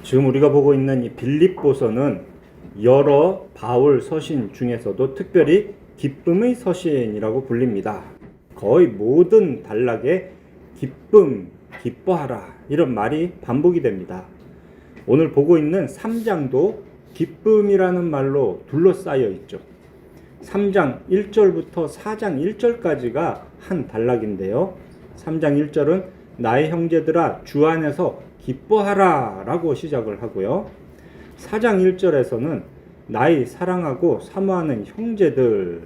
지금 우리가 보고 있는 이 빌립보서는 여러 바울 서신 중에서도 특별히 기쁨의 서신이라고 불립니다. 거의 모든 단락에 기쁨, 기뻐하라 이런 말이 반복이 됩니다. 오늘 보고 있는 3장도 기쁨이라는 말로 둘러싸여 있죠. 3장 1절부터 4장 1절까지가 한 단락인데요. 3장 1절은 나의 형제들아 주 안에서 기뻐하라 라고 시작을 하고요. 4장 1절에서는 나의 사랑하고 사모하는 형제들,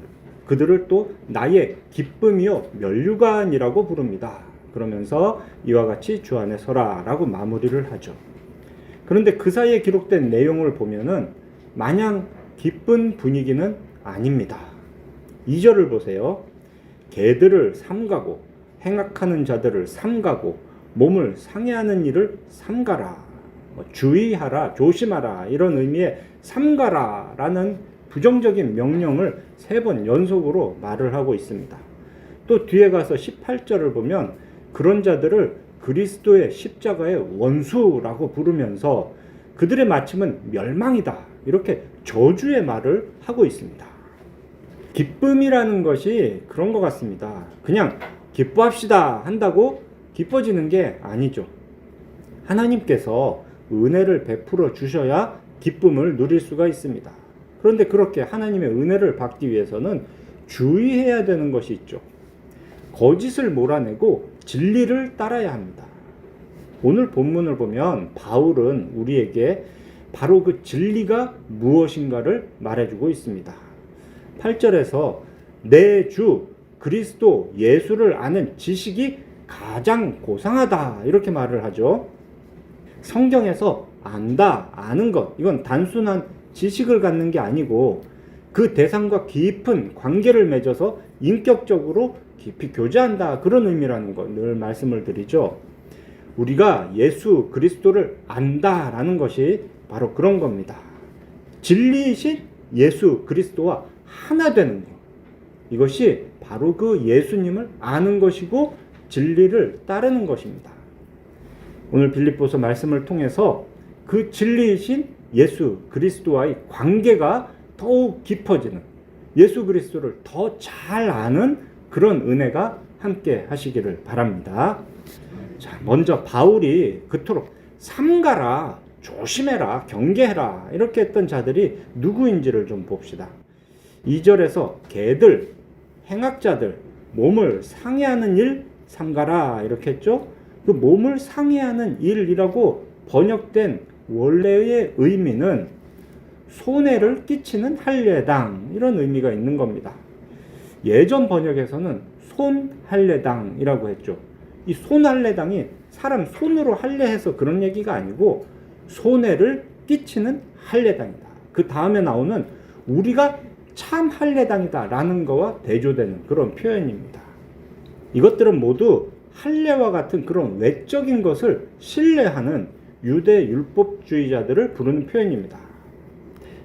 그들을 또 나의 기쁨이요 면류관이라고 부릅니다. 그러면서 이와 같이 주 안에 서라 라고 마무리를 하죠. 그런데 그 사이에 기록된 내용을 보면은 마냥 기쁜 분위기는 아닙니다. 2절을 보세요. 개들을 삼가고 행악하는 자들을 삼가고 몸을 상해하는 일을 삼가라, 주의하라, 조심하라 이런 의미의 삼가라 라는 부정적인 명령을 3번 연속으로 말을 하고 있습니다. 또 뒤에 가서 18절을 보면 그런 자들을 그리스도의 십자가의 원수라고 부르면서 그들의 마침은 멸망이다 이렇게 저주의 말을 하고 있습니다. 기쁨이라는 것이 그런 것 같습니다. 그냥 기뻐합시다 한다고 기뻐지는 게 아니죠. 하나님께서 은혜를 베풀어 주셔야 기쁨을 누릴 수가 있습니다. 그런데 그렇게 하나님의 은혜를 받기 위해서는 주의해야 되는 것이 있죠. 거짓을 몰아내고 진리를 따라야 합니다. 오늘 본문을 보면 바울은 우리에게 바로 그 진리가 무엇인가를 말해주고 있습니다. 8절에서 내 주 그리스도 예수를 아는 지식이 가장 고상하다 이렇게 말을 하죠. 성경에서 안다, 아는 것, 이건 단순한 지식을 갖는 게 아니고 그 대상과 깊은 관계를 맺어서 인격적으로 깊이 교제한다 그런 의미라는 거 늘 말씀을 드리죠. 우리가 예수 그리스도를 안다라는 것이 바로 그런 겁니다. 진리이신 예수 그리스도와 하나 되는 것, 이것이 바로 그 예수님을 아는 것이고 진리를 따르는 것입니다. 오늘 빌립보서 말씀을 통해서 그 진리이신 예수 그리스도와의 관계가 더욱 깊어지는, 예수 그리스도를 더 잘 아는 그런 은혜가 함께 하시기를 바랍니다. 자, 먼저 바울이 그토록 삼가라, 조심해라, 경계해라 이렇게 했던 자들이 누구인지를 좀 봅시다. 2절에서 개들, 행악자들, 몸을 상해하는 일 삼가라 이렇게 했죠. 그 몸을 상해하는 일이라고 번역된 원래의 의미는 손해를 끼치는 할례당 이런 의미가 있는 겁니다. 예전 번역에서는 손할례당이라고 했죠. 이 손할례당이 사람 손으로 할례해서 그런 얘기가 아니고 손해를 끼치는 할례당이다. 그 다음에 나오는 우리가 참 할례당이다 라는 거와 대조되는 그런 표현입니다. 이것들은 모두 할례와 같은 그런 외적인 것을 신뢰하는 유대 율법주의자들을 부르는 표현입니다.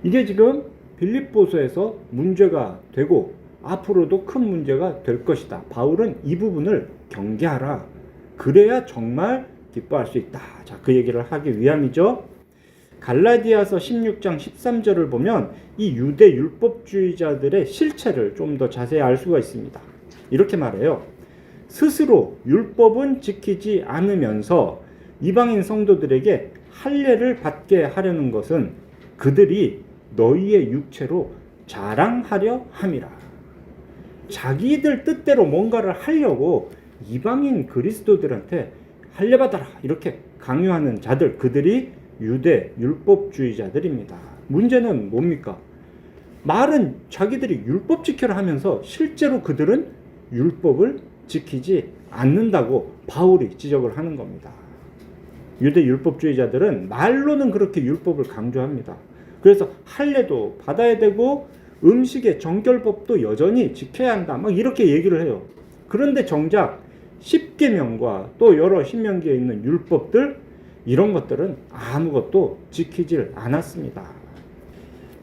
이게 지금 빌립보서에서 문제가 되고 앞으로도 큰 문제가 될 것이다. 바울은 이 부분을 경계하라. 그래야 정말 기뻐할 수 있다. 자, 그 얘기를 하기 위함이죠. 갈라디아서 16장 13절을 보면 이 유대 율법주의자들의 실체를 좀 더 자세히 알 수가 있습니다. 이렇게 말해요. 스스로 율법은 지키지 않으면서 이방인 성도들에게 할례를 받게 하려는 것은 그들이 너희의 육체로 자랑하려 함이라. 자기들 뜻대로 뭔가를 하려고 이방인 그리스도들한테 할례 받아라 이렇게 강요하는 자들, 그들이 유대 율법주의자들입니다. 문제는 뭡니까? 말은 자기들이 율법 지켜라 하면서 실제로 그들은 율법을 지키지 않는다고 바울이 지적을 하는 겁니다. 유대 율법주의자들은 말로는 그렇게 율법을 강조합니다. 그래서 할례도 받아야 되고 음식의 정결법도 여전히 지켜야 한다 막 이렇게 얘기를 해요. 그런데 정작 십계명과 또 여러 신명기에 있는 율법들, 이런 것들은 아무것도 지키질 않았습니다.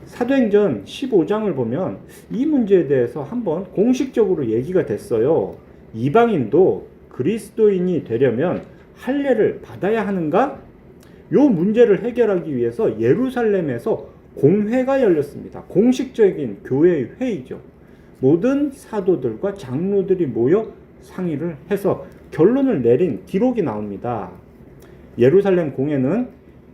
사도행전 15장을 보면 이 문제에 대해서 한번 공식적으로 얘기가 됐어요. 이방인도 그리스도인이 되려면 할례를 받아야 하는가? 요 문제를 해결하기 위해서 예루살렘에서 공회가 열렸습니다. 공식적인 교회의 회의죠. 모든 사도들과 장로들이 모여 상의를 해서 결론을 내린 기록이 나옵니다. 예루살렘 공회는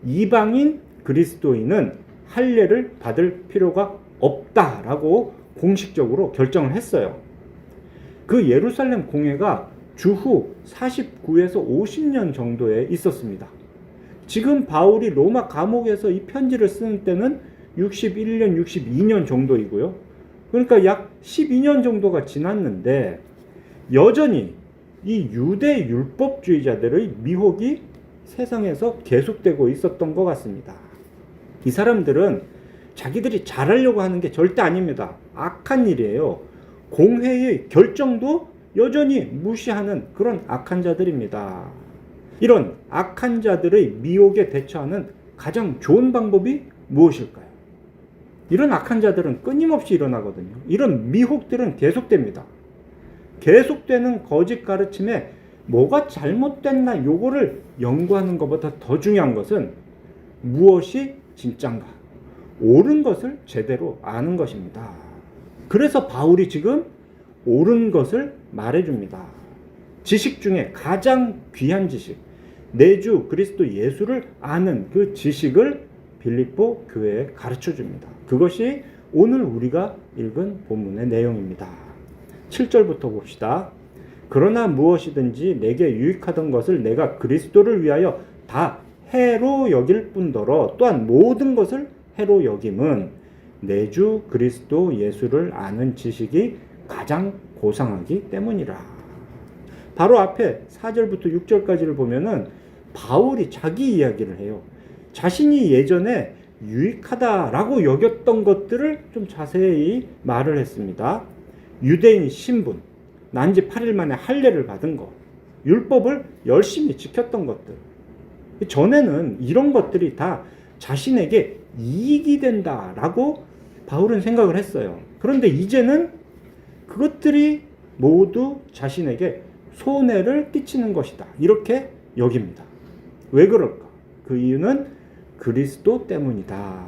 이방인 그리스도인은 할례를 받을 필요가 없다라고 공식적으로 결정을 했어요. 그 예루살렘 공회가 주후 49에서 50년 정도에 있었습니다. 지금 바울이 로마 감옥에서 이 편지를 쓰는 때는 61년, 62년 정도이고요. 그러니까 약 12년 정도가 지났는데 여전히 이 유대 율법주의자들의 미혹이 세상에서 계속되고 있었던 것 같습니다. 이 사람들은 자기들이 잘하려고 하는 게 절대 아닙니다. 악한 일이에요. 공회의 결정도 여전히 무시하는 그런 악한 자들입니다. 이런 악한 자들의 미혹에 대처하는 가장 좋은 방법이 무엇일까요? 이런 악한 자들은 끊임없이 일어나거든요. 이런 미혹들은 계속됩니다. 계속되는 거짓 가르침에 뭐가 잘못됐나 요거를 연구하는 것보다 더 중요한 것은 무엇이 진짠가, 옳은 것을 제대로 아는 것입니다. 그래서 바울이 지금 옳은 것을 말해줍니다. 지식 중에 가장 귀한 지식, 내 주 그리스도 예수를 아는 그 지식을 빌립보 교회에 가르쳐줍니다. 그것이 오늘 우리가 읽은 본문의 내용입니다. 7절부터 봅시다. 그러나 무엇이든지 내게 유익하던 것을 내가 그리스도를 위하여 다 해로 여길 뿐더러 또한 모든 것을 해로 여김은 내 주 그리스도 예수를 아는 지식이 가장 고상하기 때문이라. 바로 앞에 4절부터 6절까지를 보면은 바울이 자기 이야기를 해요. 자신이 예전에 유익하다라고 여겼던 것들을 좀 자세히 말을 했습니다. 유대인 신분, 난지 8일 만에 할례를 받은 것, 율법을 열심히 지켰던 것들. 전에는 이런 것들이 다 자신에게 이익이 된다라고 바울은 생각을 했어요. 그런데 이제는 그것들이 모두 자신에게 손해를 끼치는 것이다, 이렇게 여깁니다. 왜 그럴까? 그 이유는 그리스도 때문이다.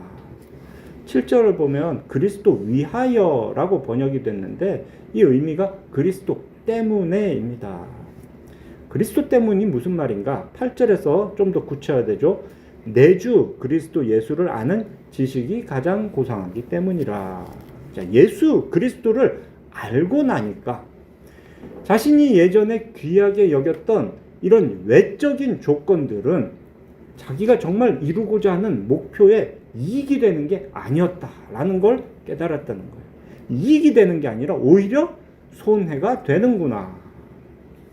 7절을 보면 그리스도 위하여라고 번역이 됐는데 이 의미가 그리스도 때문에입니다. 그리스도 때문이 무슨 말인가? 8절에서 좀 더 굳혀야 되죠. 내 주 그리스도 예수를 아는 지식이 가장 고상하기 때문이라. 자, 예수 그리스도를 알고 나니까 자신이 예전에 귀하게 여겼던 이런 외적인 조건들은 자기가 정말 이루고자 하는 목표에 이익이 되는 게 아니었다라는 걸 깨달았다는 거예요. 이익이 되는 게 아니라 오히려 손해가 되는구나.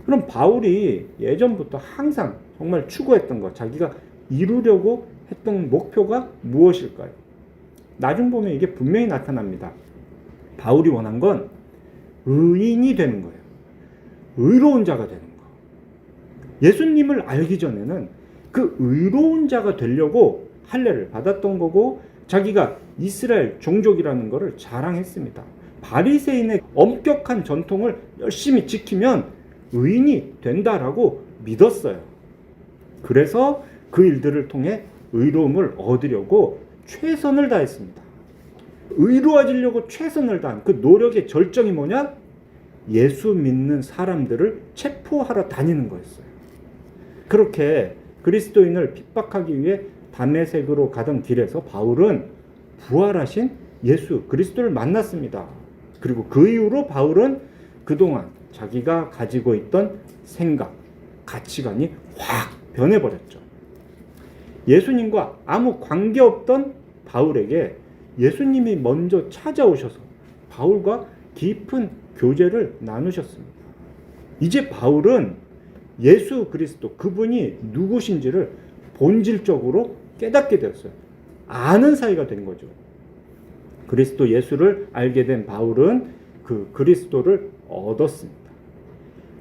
그럼 바울이 예전부터 항상 정말 추구했던 것, 자기가 이루려고 했던 목표가 무엇일까요? 나중 보면 이게 분명히 나타납니다. 바울이 원한 건 의인이 되는 거예요. 의로운 자가 되는 거. 예수님을 알기 전에는 그 의로운 자가 되려고 할례를 받았던 거고 자기가 이스라엘 종족이라는 것을 자랑했습니다. 바리새인의 엄격한 전통을 열심히 지키면 의인이 된다라고 믿었어요. 그래서 그 일들을 통해 의로움을 얻으려고 최선을 다했습니다. 의로워지려고 최선을 다한 그 노력의 절정이 뭐냐? 예수 믿는 사람들을 체포하러 다니는 거였어요. 그렇게 그리스도인을 핍박하기 위해 다메섹으로 가던 길에서 바울은 부활하신 예수 그리스도를 만났습니다. 그리고 그 이후로 바울은 그동안 자기가 가지고 있던 생각, 가치관이 확 변해버렸죠. 예수님과 아무 관계없던 바울에게 예수님이 먼저 찾아오셔서 바울과 깊은 교제를 나누셨습니다. 이제 바울은 예수 그리스도 그분이 누구신지를 본질적으로 깨닫게 되었어요. 아는 사이가 된 거죠. 그리스도 예수를 알게 된 바울은 그 그리스도를 얻었습니다.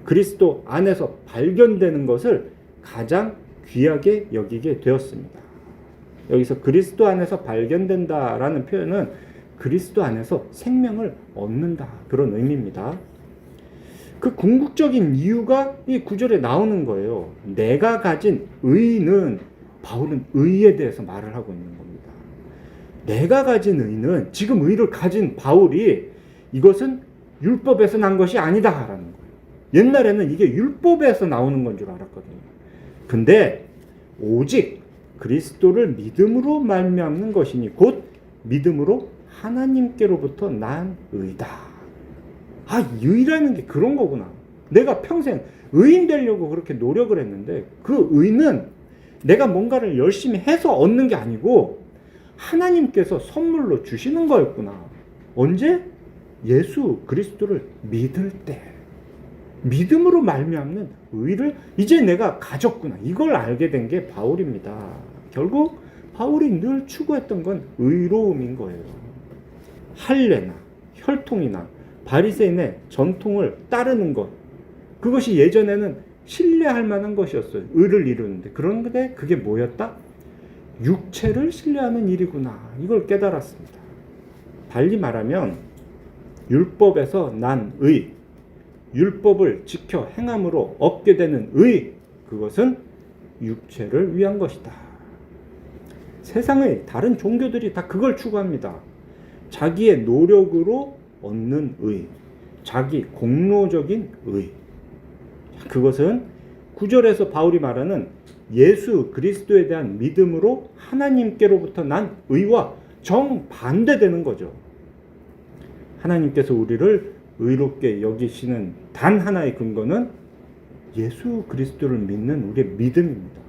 그리스도 안에서 발견되는 것을 가장 귀하게 여기게 되었습니다. 여기서 그리스도 안에서 발견된다라는 표현은 그리스도 안에서 생명을 얻는다, 그런 의미입니다. 그 궁극적인 이유가 이 구절에 나오는 거예요. 내가 가진 의는 바울은 의에 대해서 말을 하고 있는 겁니다. 내가 가진 의는, 지금 의를 가진 바울이 이것은 율법에서 난 것이 아니다라는 거예요. 옛날에는 이게 율법에서 나오는 건 줄 알았거든요. 근데 오직 그리스도를 믿음으로 말미암는 것이니 곧 믿음으로 하나님께로부터 난 의다. 의라는 게 그런 거구나. 내가 평생 의인 되려고 그렇게 노력을 했는데 그 의는 내가 뭔가를 열심히 해서 얻는 게 아니고 하나님께서 선물로 주시는 거였구나. 언제? 예수 그리스도를 믿을 때. 믿음으로 말미암는 의를 이제 내가 가졌구나. 이걸 알게 된 게 바울입니다. 결국 바울이 늘 추구했던 건 의로움인 거예요. 할례나 혈통이나 바리새인의 전통을 따르는 것, 그것이 예전에는 신뢰할 만한 것이었어요. 의를 이루는데. 그런데 그게 뭐였다? 육체를 신뢰하는 일이구나. 이걸 깨달았습니다. 달리 말하면 율법에서 난 의, 율법을 지켜 행함으로 얻게 되는 의, 그것은 육체를 위한 것이다. 세상의 다른 종교들이 다 그걸 추구합니다. 자기의 노력으로 얻는 의, 자기 공로적인 의. 그것은 9절에서 바울이 말하는 예수 그리스도에 대한 믿음으로 하나님께로부터 난 의와 정반대되는 거죠. 하나님께서 우리를 의롭게 여기시는 단 하나의 근거는 예수 그리스도를 믿는 우리의 믿음입니다.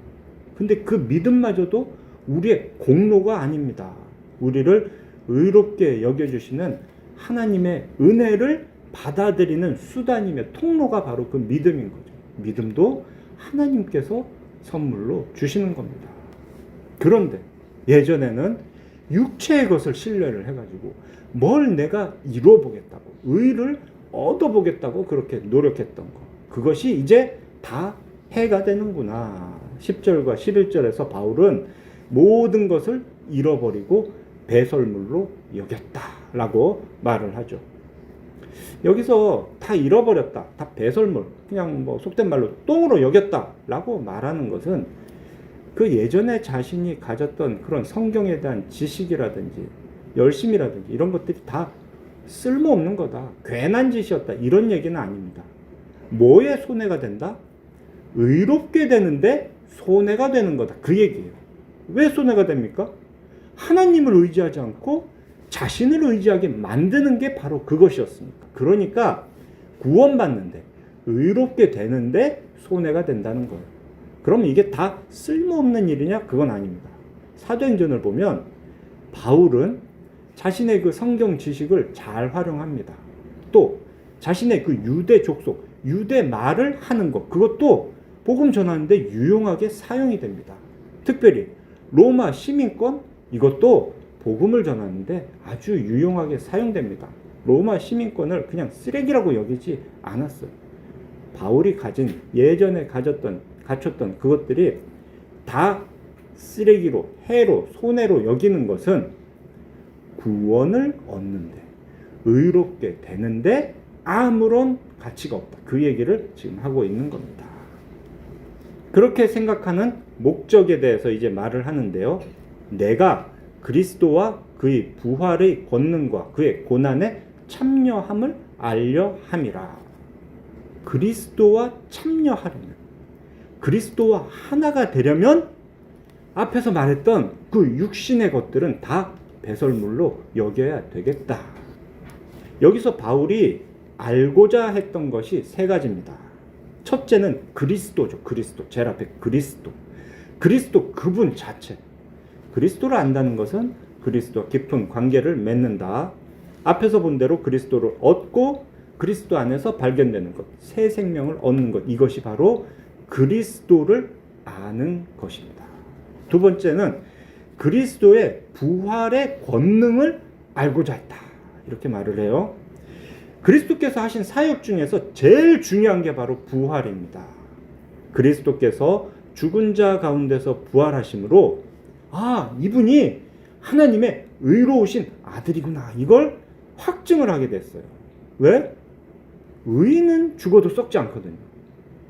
근데 그 믿음마저도 우리의 공로가 아닙니다. 우리를 의롭게 여겨주시는 하나님의 은혜를 받아들이는 수단이며 통로가 바로 그 믿음인 거죠. 믿음도 하나님께서 선물로 주시는 겁니다. 그런데 예전에는 육체의 것을 신뢰를 해가지고 뭘 내가 이루어보겠다고, 의를 얻어보겠다고 그렇게 노력했던 것, 그것이 이제 다 해가 되는구나. 10절과 11절에서 바울은 모든 것을 잃어버리고 배설물로 여겼다라고 말을 하죠. 여기서 다 잃어버렸다, 다 배설물, 그냥 뭐 속된 말로 똥으로 여겼다라고 말하는 것은 그 예전에 자신이 가졌던 그런 성경에 대한 지식이라든지 열심이라든지 이런 것들이 다 쓸모없는 거다, 괜한 짓이었다, 이런 얘기는 아닙니다. 뭐에 손해가 된다? 의롭게 되는데 손해가 되는 거다, 그 얘기예요. 왜 손해가 됩니까? 하나님을 의지하지 않고 자신을 의지하게 만드는 게 바로 그것이었으니까. 그러니까 구원받는데, 의롭게 되는데 손해가 된다는 거예요. 그럼 이게 다 쓸모없는 일이냐? 그건 아닙니다. 사도행전을 보면 바울은 자신의 그 성경 지식을 잘 활용합니다. 또 자신의 그 유대 족속, 유대 말을 하는 것, 그것도 복음 전하는데 유용하게 사용이 됩니다. 특별히 로마 시민권, 이것도 복음을 전하는데 아주 유용하게 사용됩니다. 로마 시민권을 그냥 쓰레기라고 여기지 않았어요. 바울이 가진, 예전에 갖췄던 그것들이 다 쓰레기로, 해로, 손해로 여기는 것은 구원을 얻는데, 의롭게 되는데 아무런 가치가 없다, 그 얘기를 지금 하고 있는 겁니다. 그렇게 생각하는 목적에 대해서 이제 말을 하는데요. 내가 그리스도와 그의 부활의 권능과 그의 고난에 참여함을 알려 함이라. 그리스도와 참여하려면, 그리스도와 하나가 되려면 앞에서 말했던 그 육신의 것들은 다 배설물로 여겨야 되겠다. 여기서 바울이 알고자 했던 것이 세 가지입니다. 첫째는 그리스도죠. 그리스도. 제일 앞에 그리스도. 그리스도 그분 자체. 그리스도를 안다는 것은 그리스도와 깊은 관계를 맺는다. 앞에서 본 대로 그리스도를 얻고 그리스도 안에서 발견되는 것, 새 생명을 얻는 것, 이것이 바로 그리스도를 아는 것입니다. 두 번째는 그리스도의 부활의 권능을 알고자 했다, 이렇게 말을 해요. 그리스도께서 하신 사역 중에서 제일 중요한 게 바로 부활입니다. 그리스도께서 죽은 자 가운데서 부활하심으로 이분이 하나님의 의로우신 아들이구나, 이걸 확증을 하게 됐어요. 왜? 의인은 죽어도 썩지 않거든요.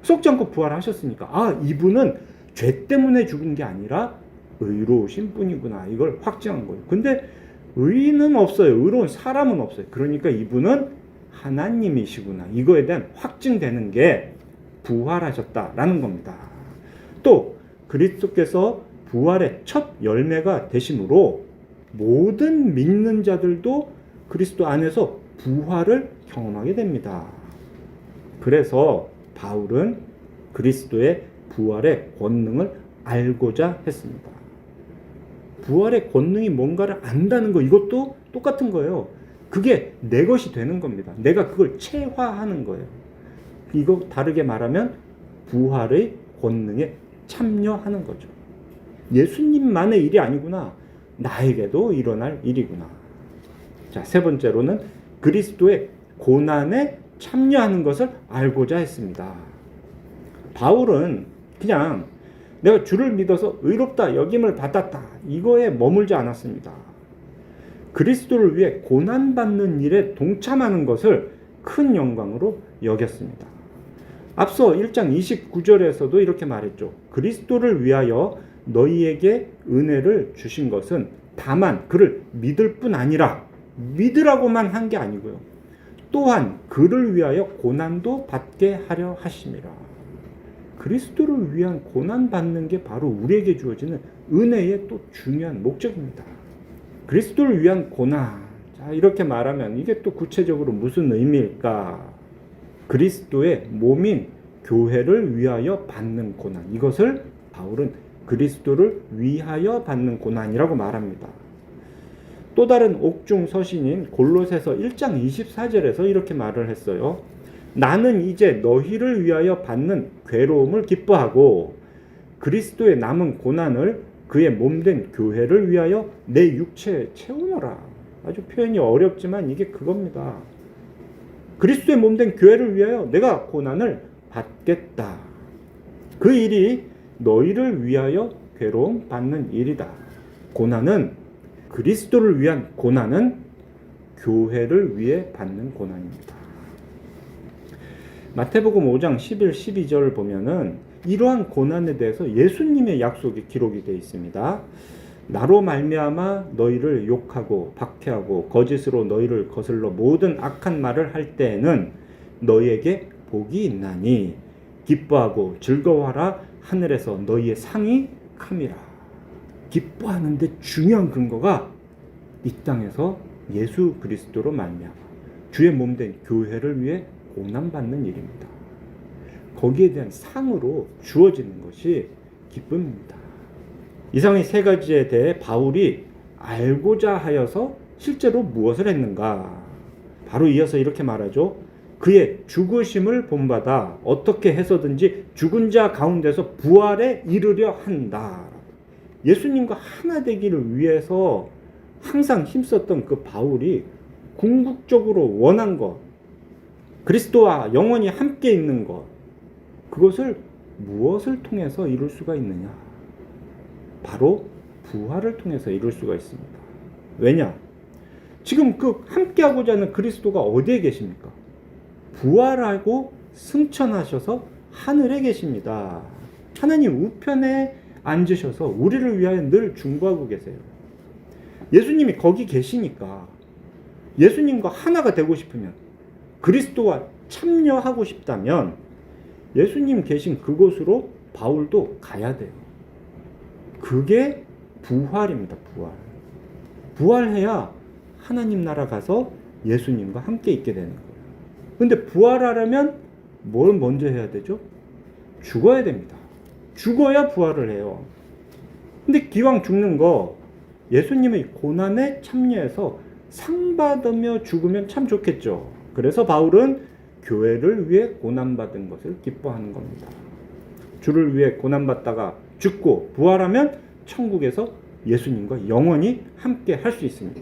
썩지 않고 부활하셨으니까 이분은 죄 때문에 죽은 게 아니라 의로우신 분이구나. 이걸 확증한 거예요. 근데 의인은 없어요. 의로운 사람은 없어요. 그러니까 이분은 하나님이시구나. 이거에 대한 확증되는 게 부활하셨다라는 겁니다. 또 그리스도께서 부활의 첫 열매가 되심으로 모든 믿는 자들도 그리스도 안에서 부활을 경험하게 됩니다. 그래서 바울은 그리스도의 부활의 권능을 알고자 했습니다. 부활의 권능이 뭔가를 안다는 거, 이것도 똑같은 거예요. 그게 내 것이 되는 겁니다. 내가 그걸 체화하는 거예요. 이거 다르게 말하면 부활의 권능에 참여하는 거죠. 예수님만의 일이 아니구나. 나에게도 일어날 일이구나. 자, 세 번째로는 그리스도의 고난에 참여하는 것을 알고자 했습니다. 바울은 그냥 내가 주를 믿어서 의롭다 여김을 받았다 이거에 머물지 않았습니다. 그리스도를 위해 고난받는 일에 동참하는 것을 큰 영광으로 여겼습니다. 앞서 1장 29절에서도 이렇게 말했죠. 그리스도를 위하여 너희에게 은혜를 주신 것은 다만 그를 믿을 뿐 아니라, 믿으라고만 한 게 아니고요, 또한 그를 위하여 고난도 받게 하려 하심이라. 그리스도를 위한 고난받는 게 바로 우리에게 주어지는 은혜의 또 중요한 목적입니다. 그리스도를 위한 고난. 자, 이렇게 말하면 이게 또 구체적으로 무슨 의미일까? 그리스도의 몸인 교회를 위하여 받는 고난. 이것을 바울은 그리스도를 위하여 받는 고난이라고 말합니다. 또 다른 옥중 서신인 골로새서 1장 24절에서 이렇게 말을 했어요. 나는 이제 너희를 위하여 받는 괴로움을 기뻐하고 그리스도의 남은 고난을 그의 몸된 교회를 위하여 내 육체에 채우노라. 아주 표현이 어렵지만 이게 그겁니다. 그리스도의 몸된 교회를 위하여 내가 고난을 받겠다. 그 일이 너희를 위하여 괴로움 받는 일이다. 고난은, 그리스도를 위한 고난은 교회를 위해 받는 고난입니다. 마태복음 5장 11, 12절을 보면은 이러한 고난에 대해서 예수님의 약속이 기록이 되어 있습니다. 나로 말미암아 너희를 욕하고 박해하고 거짓으로 너희를 거슬러 모든 악한 말을 할 때에는 너희에게 복이 있나니 기뻐하고 즐거워하라. 하늘에서 너희의 상이 캄이라. 기뻐하는데 중요한 근거가 이 땅에서 예수 그리스도로 말미암아 주의 몸된 교회를 위해 고난받는 일입니다. 거기에 대한 상으로 주어지는 것이 기쁨입니다. 이상의 세 가지에 대해 바울이 알고자 하여서 실제로 무엇을 했는가? 바로 이어서 이렇게 말하죠. 그의 죽으심을 본받아 어떻게 해서든지 죽은 자 가운데서 부활에 이르려 한다. 예수님과 하나 되기를 위해서 항상 힘썼던 그 바울이 궁극적으로 원한 것, 그리스도와 영원히 함께 있는 것, 그것을 무엇을 통해서 이룰 수가 있느냐? 바로 부활을 통해서 이룰 수가 있습니다. 왜냐? 지금 그 함께하고자 하는 그리스도가 어디에 계십니까? 부활하고 승천하셔서 하늘에 계십니다. 하나님 우편에 앉으셔서 우리를 위하여 늘 중보하고 계세요. 예수님이 거기 계시니까 예수님과 하나가 되고 싶으면, 그리스도와 참여하고 싶다면 예수님 계신 그곳으로 바울도 가야 돼요. 그게 부활입니다. 부활. 부활해야 하나님 나라 가서 예수님과 함께 있게 되는 거예요. 근데 부활하려면 뭘 먼저 해야 되죠? 죽어야 됩니다. 죽어야 부활을 해요. 근데 기왕 죽는 거 예수님의 고난에 참여해서 상 받으며 죽으면 참 좋겠죠. 그래서 바울은 교회를 위해 고난받은 것을 기뻐하는 겁니다. 주를 위해 고난받다가 죽고 부활하면 천국에서 예수님과 영원히 함께 할 수 있습니다.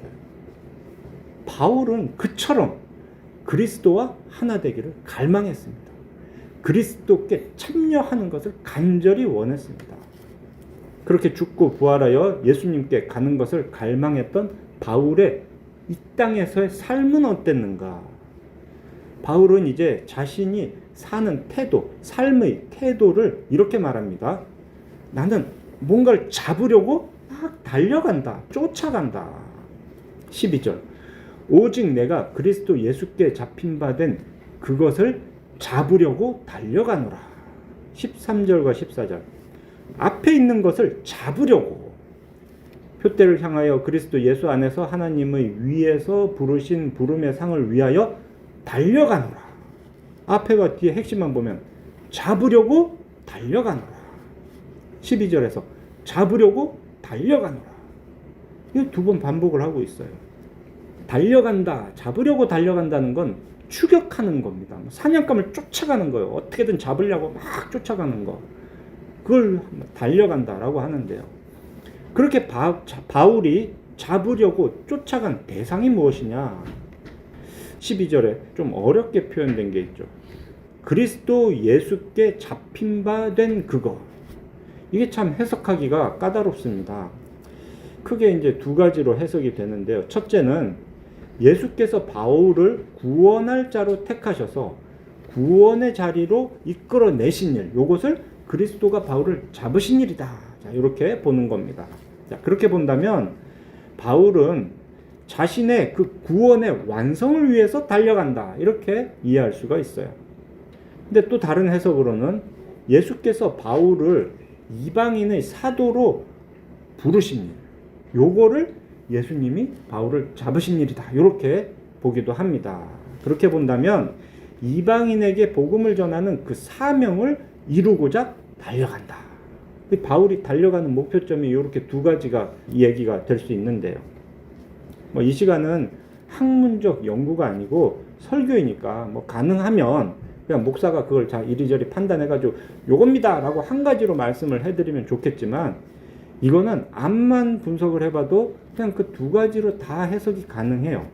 바울은 그처럼 그리스도와 하나 되기를 갈망했습니다. 그리스도께 참여하는 것을 간절히 원했습니다. 그렇게 죽고 부활하여 예수님께 가는 것을 갈망했던 바울의 이 땅에서의 삶은 어땠는가? 바울은 이제 자신이 사는 태도, 삶의 태도를 이렇게 말합니다. 나는 뭔가를 잡으려고 막 달려간다. 쫓아간다. 12절. 오직 내가 그리스도 예수께 잡힌 바 된 그것을 잡으려고 달려가노라. 13절과 14절. 앞에 있는 것을 잡으려고. 표대를 향하여 그리스도 예수 안에서 하나님의 위에서 부르신 부름의 상을 위하여 달려가노라. 앞에와 뒤에 핵심만 보면 잡으려고 달려가노라. 12절에서 잡으려고 달려가노라. 이 두 번 반복을 하고 있어요. 달려간다, 잡으려고 달려간다는 건 추격하는 겁니다. 사냥감을 쫓아가는 거예요. 어떻게든 잡으려고 막 쫓아가는 거. 그걸 달려간다라고 하는데요. 그렇게 바울이 잡으려고 쫓아간 대상이 무엇이냐? 12절에 좀 어렵게 표현된 게 있죠. 그리스도 예수께 잡힌 바 된 그거. 이게 참 해석하기가 까다롭습니다. 크게 이제 두 가지로 해석이 되는데요. 첫째는 예수께서 바울을 구원할 자로 택하셔서 구원의 자리로 이끌어내신 일, 요것을 그리스도가 바울을 잡으신 일이다. 자, 이렇게 보는 겁니다. 자, 그렇게 본다면 바울은 자신의 그 구원의 완성을 위해서 달려간다. 이렇게 이해할 수가 있어요. 근데 또 다른 해석으로는 예수께서 바울을 이방인의 사도로 부르신 일, 요거를 예수님이 바울을 잡으신 일이다. 이렇게 보기도 합니다. 그렇게 본다면 이방인에게 복음을 전하는 그 사명을 이루고자 달려간다. 바울이 달려가는 목표점이 이렇게 두 가지가 얘기가 될 수 있는데요. 이 시간은 학문적 연구가 아니고 설교이니까 가능하면 그냥 목사가 그걸 자 이리저리 판단해가지고 요겁니다 라고 한 가지로 말씀을 해드리면 좋겠지만, 이거는 암만 분석을 해봐도 그냥 그 두 가지로 다 해석이 가능해요.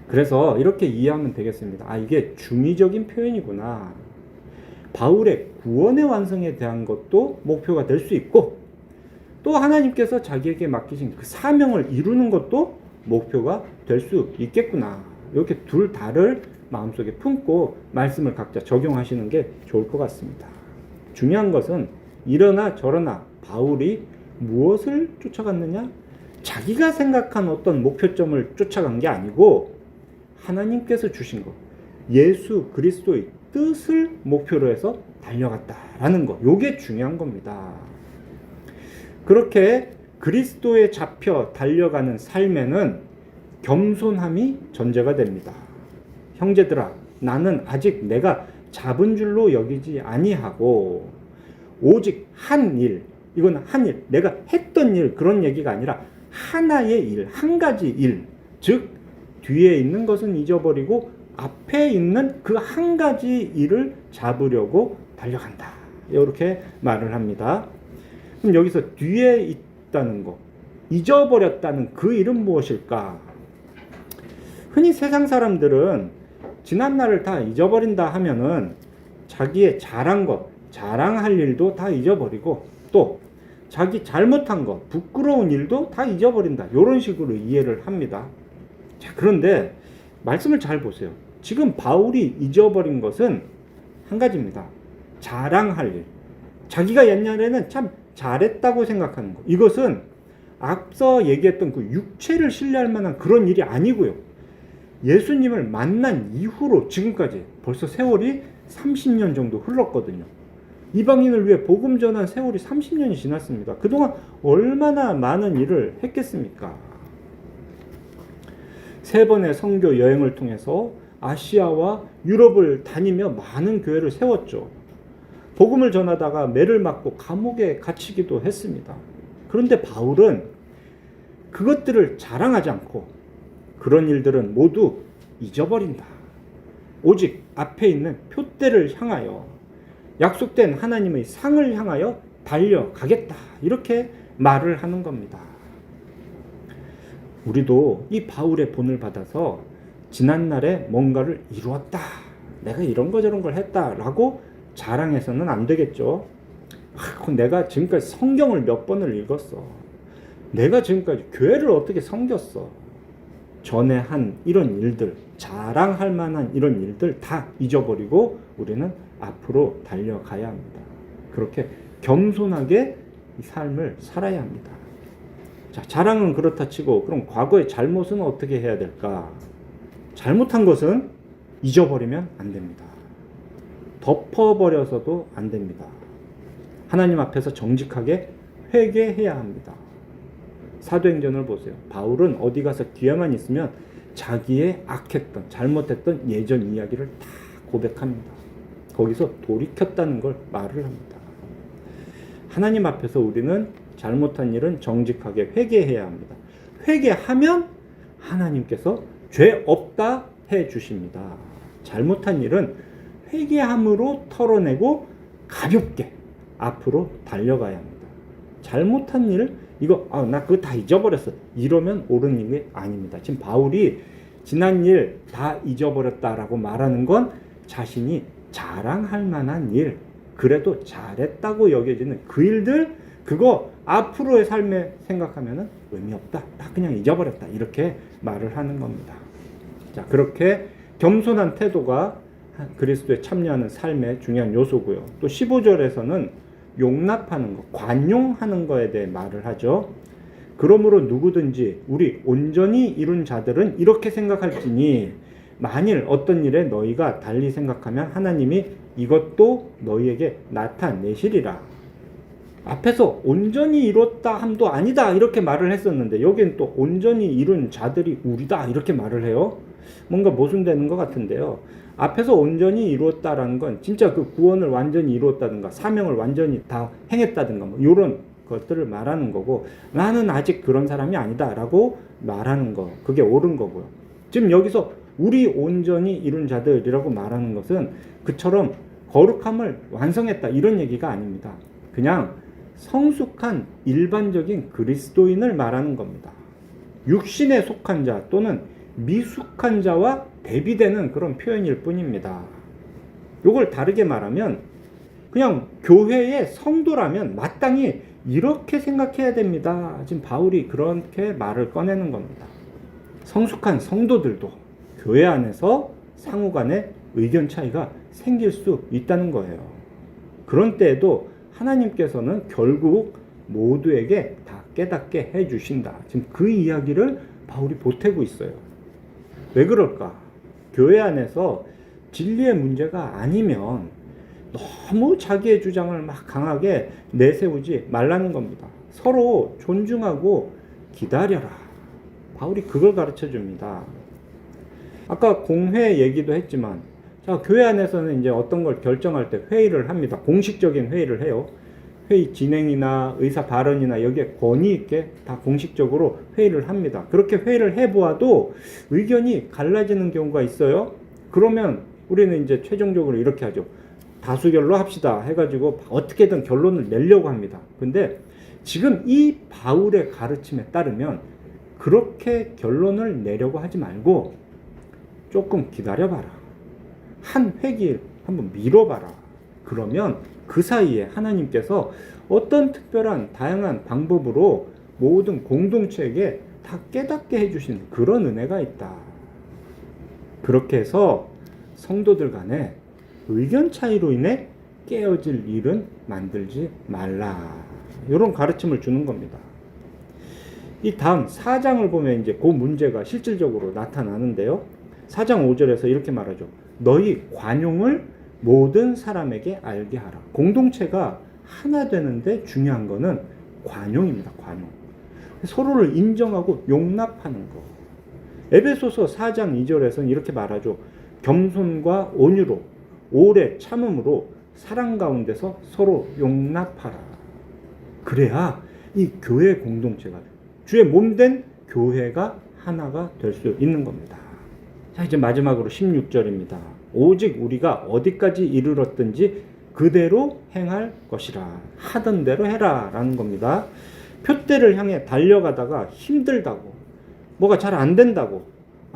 그래서 이렇게 이해하면 되겠습니다. 아, 이게 중의적인 표현이구나. 바울의 구원의 완성에 대한 것도 목표가 될 수 있고, 또 하나님께서 자기에게 맡기신 그 사명을 이루는 것도 목표가 될 수 있겠구나. 이렇게 둘 다를 마음속에 품고 말씀을 각자 적용하시는 게 좋을 것 같습니다. 중요한 것은 이러나 저러나 바울이 무엇을 쫓아갔느냐? 자기가 생각한 어떤 목표점을 쫓아간 게 아니고 하나님께서 주신 것, 예수 그리스도의 뜻을 목표로 해서 달려갔다라는 것, 요게 중요한 겁니다. 그렇게 그리스도에 잡혀 달려가는 삶에는 겸손함이 전제가 됩니다. 형제들아, 나는 아직 내가 잡은 줄로 여기지 아니하고 오직 한 일, 이건 한 일, 내가 했던 일, 그런 얘기가 아니라 하나의 일, 한 가지 일, 즉 뒤에 있는 것은 잊어버리고 앞에 있는 그 한 가지 일을 잡으려고 달려간다. 이렇게 말을 합니다. 그럼 여기서 뒤에 있다는 거, 잊어버렸다는 그 일은 무엇일까? 흔히 세상 사람들은 지난날을 다 잊어버린다 하면은 자기의 잘한 것, 자랑할 일도 다 잊어버리고 또 자기 잘못한 것, 부끄러운 일도 다 잊어버린다. 이런 식으로 이해를 합니다. 자, 그런데 말씀을 잘 보세요. 지금 바울이 잊어버린 것은 한 가지입니다. 자랑할 일. 자기가 옛날에는 참 잘했다고 생각하는 것. 이것은 앞서 얘기했던 그 육체를 신뢰할 만한 그런 일이 아니고요. 예수님을 만난 이후로 지금까지 벌써 세월이 30년 정도 흘렀거든요. 이방인을 위해 복음 전한 세월이 30년이 지났습니다. 그동안 얼마나 많은 일을 했겠습니까? 3번의 선교 여행을 통해서 아시아와 유럽을 다니며 많은 교회를 세웠죠. 복음을 전하다가 매를 맞고 감옥에 갇히기도 했습니다. 그런데 바울은 그것들을 자랑하지 않고 그런 일들은 모두 잊어버린다. 오직 앞에 있는 표대를 향하여 약속된 하나님의 상을 향하여 달려가겠다. 이렇게 말을 하는 겁니다. 우리도 이 바울의 본을 받아서 지난날에 뭔가를 이루었다, 내가 이런 거 저런 걸 했다 라고 자랑해서는 안 되겠죠. 내가 지금까지 성경을 몇 번을 읽었어, 내가 지금까지 교회를 어떻게 섬겼어, 전에 한 이런 일들, 자랑할 만한 이런 일들 다 잊어버리고 우리는 앞으로 달려가야 합니다. 그렇게 겸손하게 이 삶을 살아야 합니다. 자, 자랑은 그렇다 치고 그럼 과거의 잘못은 어떻게 해야 될까? 잘못한 것은 잊어버리면 안 됩니다. 덮어버려서도 안 됩니다. 하나님 앞에서 정직하게 회개해야 합니다. 사도행전을 보세요. 바울은 어디 가서 기회만 있으면 자기의 악했던, 잘못했던 예전 이야기를 다 고백합니다. 거기서 돌이켰다는 걸 말을 합니다. 하나님 앞에서 우리는 잘못한 일은 정직하게 회개해야 합니다. 회개하면 하나님께서 죄 없다 해 주십니다. 잘못한 일은 회개함으로 털어내고 가볍게 앞으로 달려가야 합니다. 잘못한 일, 이거 나 그거 다 잊어버렸어, 이러면 옳은 일이 아닙니다. 지금 바울이 지난 일 다 잊어버렸다라고 말하는 건 자신이 자랑할 만한 일, 그래도 잘했다고 여겨지는 그 일들, 그거 앞으로의 삶에 생각하면 의미 없다, 다 그냥 잊어버렸다, 이렇게 말을 하는 겁니다. 자, 그렇게 겸손한 태도가 그리스도에 참여하는 삶의 중요한 요소고요. 또 15절에서는 용납하는 것, 관용하는 것에 대해 말을 하죠. 그러므로 누구든지 우리 온전히 이룬 자들은 이렇게 생각할지니 만일 어떤 일에 너희가 달리 생각하면 하나님이 이것도 너희에게 나타내시리라. 앞에서 온전히 이뤘다 함도 아니다 이렇게 말을 했었는데 여기는 또 온전히 이룬 자들이 우리다 이렇게 말을 해요. 뭔가 모순되는 것 같은데요. 앞에서 온전히 이루었다라는 건 진짜 그 구원을 완전히 이루었다든가 사명을 완전히 다 행했다든가 뭐 이런 것들을 말하는 거고, 나는 아직 그런 사람이 아니다 라고 말하는 거, 그게 옳은 거고요. 지금 여기서 우리 온전히 이룬 자들이라고 말하는 것은 그처럼 거룩함을 완성했다 이런 얘기가 아닙니다. 그냥 성숙한 일반적인 그리스도인을 말하는 겁니다. 육신에 속한 자 또는 미숙한 자와 대비되는 그런 표현일 뿐입니다. 이걸 다르게 말하면 그냥 교회의 성도라면 마땅히 이렇게 생각해야 됩니다. 지금 바울이 그렇게 말을 꺼내는 겁니다. 성숙한 성도들도 교회 안에서 상호간에 의견 차이가 생길 수 있다는 거예요. 그런 때에도 하나님께서는 결국 모두에게 다 깨닫게 해주신다. 지금 그 이야기를 바울이 보태고 있어요. 왜 그럴까? 교회 안에서 진리의 문제가 아니면 너무 자기의 주장을 막 강하게 내세우지 말라는 겁니다. 서로 존중하고 기다려라. 바울이 그걸 가르쳐 줍니다. 아까 공회 얘기도 했지만, 자, 교회 안에서는 이제 어떤 걸 결정할 때 회의를 합니다. 공식적인 회의를 해요. 회의 진행이나 의사 발언이나 여기에 권위 있게 다 공식적으로 회의를 합니다. 그렇게 회의를 해보아도 의견이 갈라지는 경우가 있어요. 그러면 우리는 이제 최종적으로 이렇게 하죠. 다수결로 합시다 해가지고 어떻게든 결론을 내려고 합니다. 근데 지금 이 바울의 가르침에 따르면 그렇게 결론을 내려고 하지 말고 조금 기다려봐라. 한 회기 한번 미뤄봐라. 그러면 그 사이에 하나님께서 어떤 특별한 다양한 방법으로 모든 공동체에게 다 깨닫게 해주신 그런 은혜가 있다. 그렇게 해서 성도들 간에 의견 차이로 인해 깨어질 일은 만들지 말라. 이런 가르침을 주는 겁니다. 이 다음 4장을 보면 이제 그 문제가 실질적으로 나타나는데요. 4장 5절에서 이렇게 말하죠. 너희 관용을 모든 사람에게 알게 하라. 공동체가 하나 되는데 중요한 거는 관용입니다. 관용. 서로를 인정하고 용납하는 거. 에베소서 4장 2절에서는 이렇게 말하죠. 겸손과 온유로 오래 참음으로 사랑 가운데서 서로 용납하라. 그래야 이 교회 공동체가 주의 몸된 교회가 하나가 될 수 있는 겁니다. 자, 이제 마지막으로 16절입니다. 오직 우리가 어디까지 이르렀든지 그대로 행할 것이라. 하던 대로 해라 라는 겁니다. 표대를 향해 달려가다가 힘들다고, 뭐가 잘 안 된다고,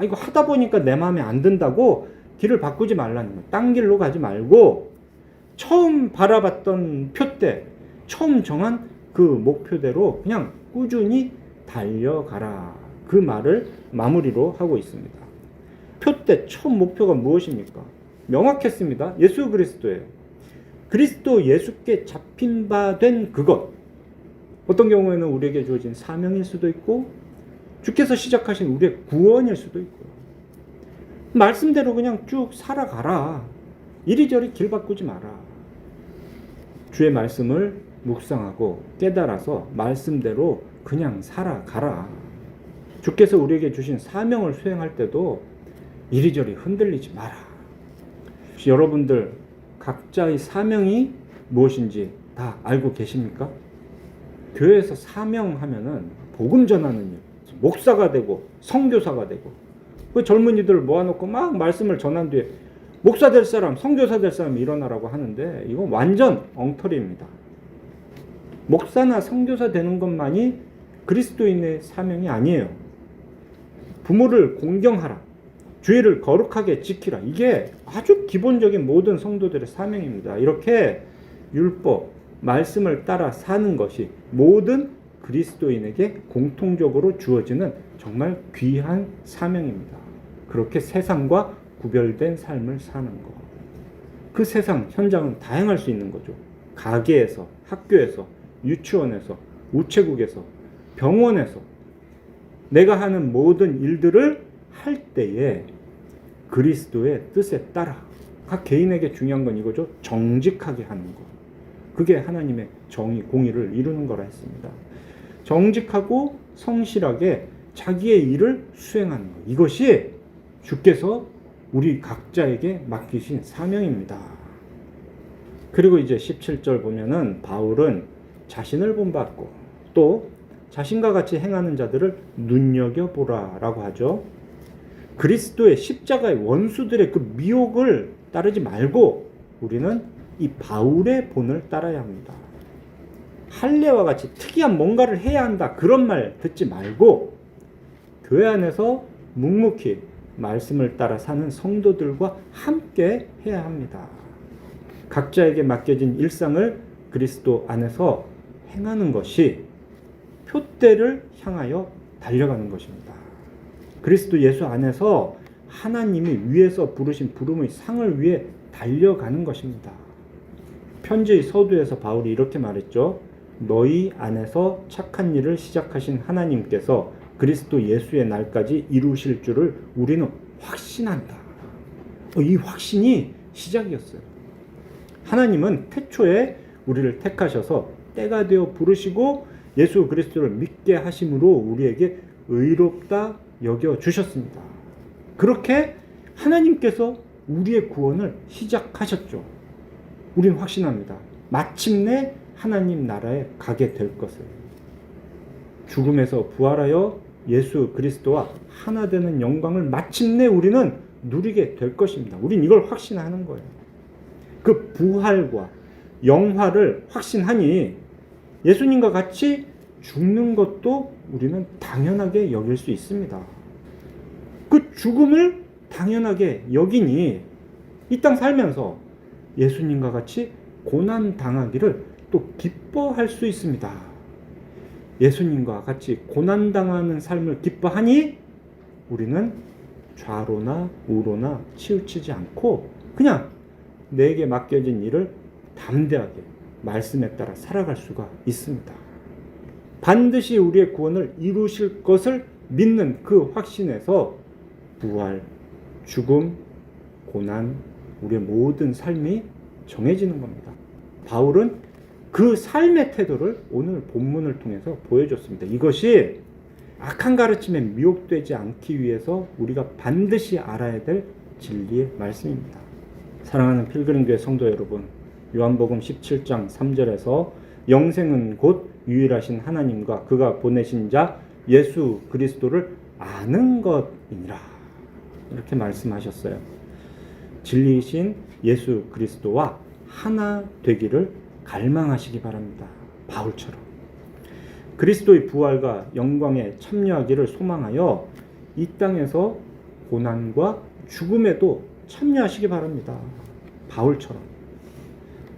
이거 하다 보니까 내 마음에 안 든다고 길을 바꾸지 말라는 거예요. 딴 길로 가지 말고 처음 바라봤던 표대, 처음 정한 그 목표대로 그냥 꾸준히 달려가라. 그 말을 마무리로 하고 있습니다. 표대 처음 목표가 무엇입니까? 명확했습니다. 예수 그리스도예요. 그리스도 예수께 잡힌 바 된 그것, 어떤 경우에는 우리에게 주어진 사명일 수도 있고 주께서 시작하신 우리의 구원일 수도 있고요. 말씀대로 그냥 쭉 살아가라. 이리저리 길 바꾸지 마라. 주의 말씀을 묵상하고 깨달아서 말씀대로 그냥 살아가라. 주께서 우리에게 주신 사명을 수행할 때도 이리저리 흔들리지 마라. 여러분들 각자의 사명이 무엇인지 다 알고 계십니까? 교회에서 사명하면은 복음 전하는 일, 목사가 되고 선교사가 되고, 그 젊은이들 모아놓고 막 말씀을 전한 뒤에 목사 될 사람, 선교사 될 사람 일어나라고 하는데 이건 완전 엉터리입니다. 목사나 선교사 되는 것만이 그리스도인의 사명이 아니에요. 부모를 공경하라, 주의를 거룩하게 지키라, 이게 아주 기본적인 모든 성도들의 사명입니다. 이렇게 율법, 말씀을 따라 사는 것이 모든 그리스도인에게 공통적으로 주어지는 정말 귀한 사명입니다. 그렇게 세상과 구별된 삶을 사는 것. 그 세상 현장은 다양할 수 있는 거죠. 가게에서, 학교에서, 유치원에서, 우체국에서, 병원에서 내가 하는 모든 일들을 할 때에 그리스도의 뜻에 따라, 각 개인에게 중요한 건 이거죠. 정직하게 하는 것. 그게 하나님의 정의, 공의를 이루는 거라 했습니다. 정직하고 성실하게 자기의 일을 수행하는 것. 이것이 주께서 우리 각자에게 맡기신 사명입니다. 그리고 이제 17절 보면은 바울은 자신을 본받고 또 자신과 같이 행하는 자들을 눈여겨보라라고 하죠. 그리스도의 십자가의 원수들의 그 미혹을 따르지 말고 우리는 이 바울의 본을 따라야 합니다. 할례와 같이 특이한 뭔가를 해야 한다, 그런 말 듣지 말고 교회 안에서 묵묵히 말씀을 따라 사는 성도들과 함께 해야 합니다. 각자에게 맡겨진 일상을 그리스도 안에서 행하는 것이 표대를 향하여 달려가는 것입니다. 그리스도 예수 안에서 하나님이 위에서 부르신 부름의 상을 위해 달려가는 것입니다. 편지 서두에서 바울이 이렇게 말했죠. 너희 안에서 착한 일을 시작하신 하나님께서 그리스도 예수의 날까지 이루실 줄을 우리는 확신한다. 이 확신이 시작이었어요. 하나님은 태초에 우리를 택하셔서 때가 되어 부르시고 예수 그리스도를 믿게 하심으로 우리에게 의롭다 여겨 주셨습니다. 그렇게 하나님께서 우리의 구원을 시작하셨죠. 우리는 확신합니다. 마침내 하나님 나라에 가게 될 것을. 죽음에서 부활하여 예수 그리스도와 하나 되는 영광을 마침내 우리는 누리게 될 것입니다. 우린 이걸 확신하는 거예요. 그 부활과 영화를 확신하니 예수님과 같이 죽는 것도 우리는 당연하게 여길 수 있습니다. 그 죽음을 당연하게 여기니 이 땅 살면서 예수님과 같이 고난 당하기를 또 기뻐할 수 있습니다. 예수님과 같이 고난 당하는 삶을 기뻐하니 우리는 좌로나 우로나 치우치지 않고 그냥 내게 맡겨진 일을 담대하게 말씀에 따라 살아갈 수가 있습니다. 반드시 우리의 구원을 이루실 것을 믿는 그 확신에서 부활, 죽음, 고난, 우리의 모든 삶이 정해지는 겁니다. 바울은 그 삶의 태도를 오늘 본문을 통해서 보여줬습니다. 이것이 악한 가르침에 미혹되지 않기 위해서 우리가 반드시 알아야 될 진리의 말씀입니다. 사랑하는 필그림교회 성도 여러분, 요한복음 17장 3절에서 영생은 곧 유일하신 하나님과 그가 보내신 자 예수 그리스도를 아는 것이니라, 이렇게 말씀하셨어요. 진리이신 예수 그리스도와 하나 되기를 갈망하시기 바랍니다. 바울처럼 그리스도의 부활과 영광에 참여하기를 소망하여 이 땅에서 고난과 죽음에도 참여하시기 바랍니다. 바울처럼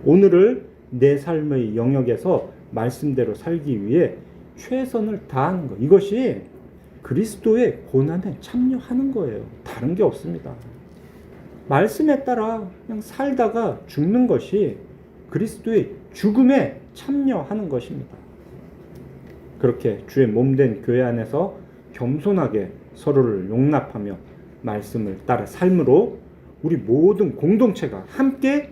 오늘을 내 삶의 영역에서 말씀대로 살기 위해 최선을 다하는 것, 이것이 그리스도의 고난에 참여하는 거예요. 다른 게 없습니다. 말씀에 따라 그냥 살다가 죽는 것이 그리스도의 죽음에 참여하는 것입니다. 그렇게 주의 몸된 교회 안에서 겸손하게 서로를 용납하며 말씀을 따라 삶으로 우리 모든 공동체가 함께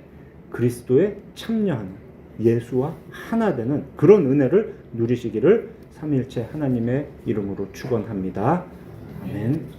그리스도에 참여하는, 예수와 하나 되는 그런 은혜를 누리시기를 삼위일체 하나님의 이름으로 축원합니다. 아멘.